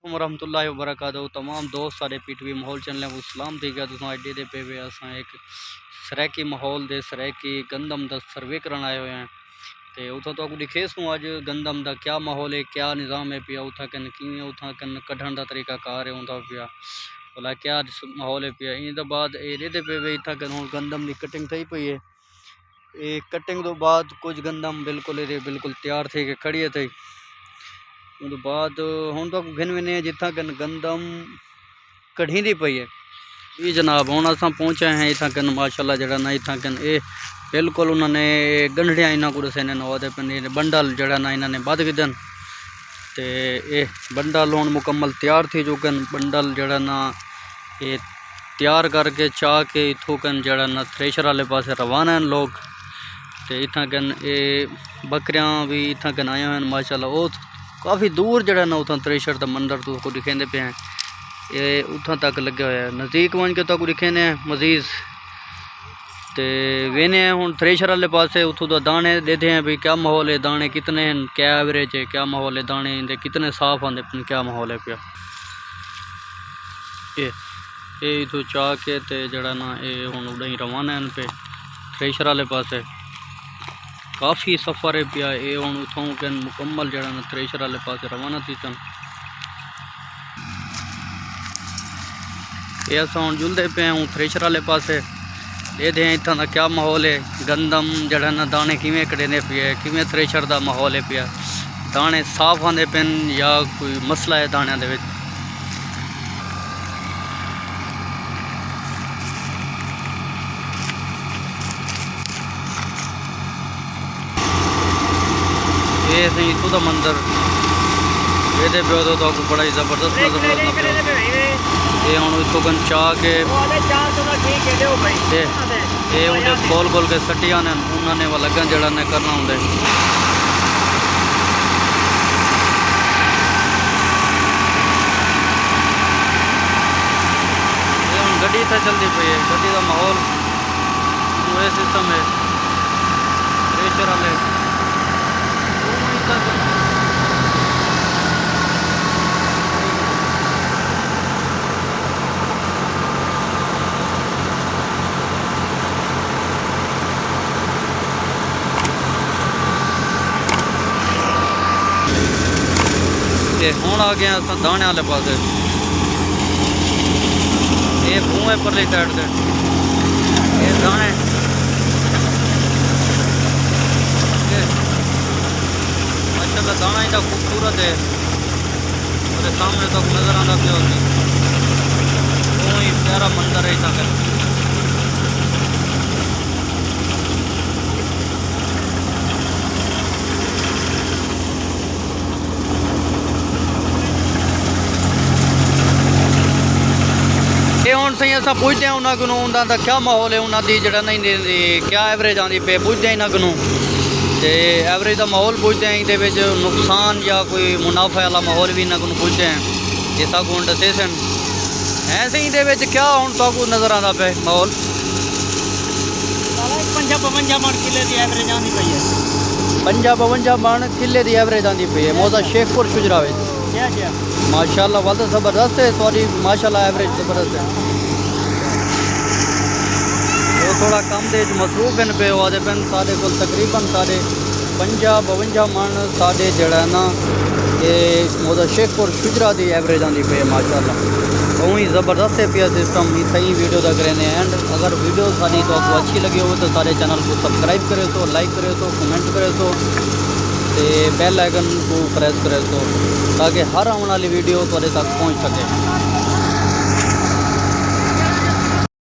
वरहमतुल्लाहि वबरकातुहू। तमाम दोस्त सारे पीटीवी माहौल चैनल को सलाम थी गया। तुम अड्डे दे पे वे असा एक सराकी माहौल दे सराकी गंदम का सर्वे कराने आए हुए हैं। तो उतना तो आपको दिखे सूँ अज गंदम का क्या माहौल है, क्या निज़ाम है पिया, उथा कन कि उथा कन कढ़न का तरीका कार है उनका पिया, भला क्या माहौल है पिया। इन बाद एडे दे पे वे इतना कन हूँ गंदम की कटिंग थी पई है। ये कटिंग तो बाद कुछ गंदम बिल्कुल तैयार थे कि खड़ी थी। उस बाद हूँ तो घिन विने जिथा कन गंदम कढ़ी पई है। जी जनाब हूँ अस पहुँचे हैं इतना कन माशाल्लाह जरा ना इतना कन ये बिल्कुल उन्होंने गंढड़िया इन्हों को दसे नवादे पे बंडल जरा ना इन्होंने बद गिदन तो ये बंडल हूँ मुकम्मल तैयार थी चुकन। बंडल जरा ना ये तैयार करके चाह के इतों कन जरा ना थ्रेशर वाले पास रवाना हैं लोग। तो इतना कन ये बकरियां भी इतना कन आए हैं माशाल्लाह। वो काफ़ी दूर जरा ना उतना थ्रेशर का मंदिर तो को दिखेंदे पे हैं, ये उतना तक लगे हुए हैं। नज़दीक वन के तक दिखेने मजीद तो वेने हूँ थ्रेशर वाले पास उतों तो दाने देते हैं भाई क्या माहौल है, दाने कितने हैं, क्या एवरेज है, क्या माहौल है, दाने इनके कितने साफ आते हैं, क्या माहौल है पिया। ये इतों चाह के तो जरा ना ये हूँ उड़ा ही रवाना है पे थ्रेशर वाले पास काफ़ी सफ़र है पिया। ये हूँ उतों के मुकम्मल जरा ना थ्रेशर वाले पास रवाना थी सन। ये अस हूँ जुलते पे हूँ थ्रेशर वाले पास देखते हैं इतना का क्या माहौल है। गंदम जड़ा ना दाने किमें कढ़े पे, किमें थ्रेशर का माहौल है पिया, दाने साफ आते पे या कोई मसला है दाणिया दे विच। ये सही इतों का मंदिर ये पे तो बड़ा ही जबरदस्त नजर आता पे। ये हूँ इतों कन चाह के ये उन्हें खोल खोल के सटिया ने उन्होंने वो लगन जड़ा ने करना होंगे। ये हूँ गड्डी इतना चलती पई है, गड्डी का माहौल ये सिस्टम है थ्रेशर वाले हूँ आ गए अस दाने वाले पास। ये खूह है परली साइड से, ये दाने माशाल्लाह दाना इतना खूबसूरत है मेरे सामने तक नजर आता पे ही प्यारा मंदिर है इतना। ये हूँ सही अस पुछते हैं उन्होंने को उनका क्या माहौल है, उन्होंने जरा नहीं क्या एवरेज आती पे पुछते हैं इन्होंने को तो एवरेज का माहौल पुछते हैं। ये नुकसान या कोई मुनाफे वाला माहौल भी इन्होंने को पुछते हैं, ये सब हूँ दसे सन। ऐसे ही ये क्या हूँ तो नज़र आता पे माहौल 50-52 मन किले की एवरेज आती पई है, 50-52 मन किले की एवरेज आती पई है मौजा शेखपुर शुजरा माशाल्लाह। वाल तो जबरदस्त है थोड़ी माशाल्लाह एवरेज जबरदस्त है। वो थोड़ा कम दे मसरूफ हैं पे आते पे साढ़े को तकरीबन साढ़े 50-52 मन साढ़े जड़ा ना ये मौजा शेखपुर शुजरा की एवरेज आती पे माशाल्लाह। वो ही ज़बरदस्त है पिया सिस्टम सही वीडियो तक रहने। एंड अगर वीडियो सारी तो आपको अच्छी लगी हो तो सारे चैनल को सब्सक्राइब करे तो, लाइक करे तो, कमेंट करे तो बेल आइकन को प्रेस करे तो ताकि हर आने वाली वीडियो तक पहुँच सके।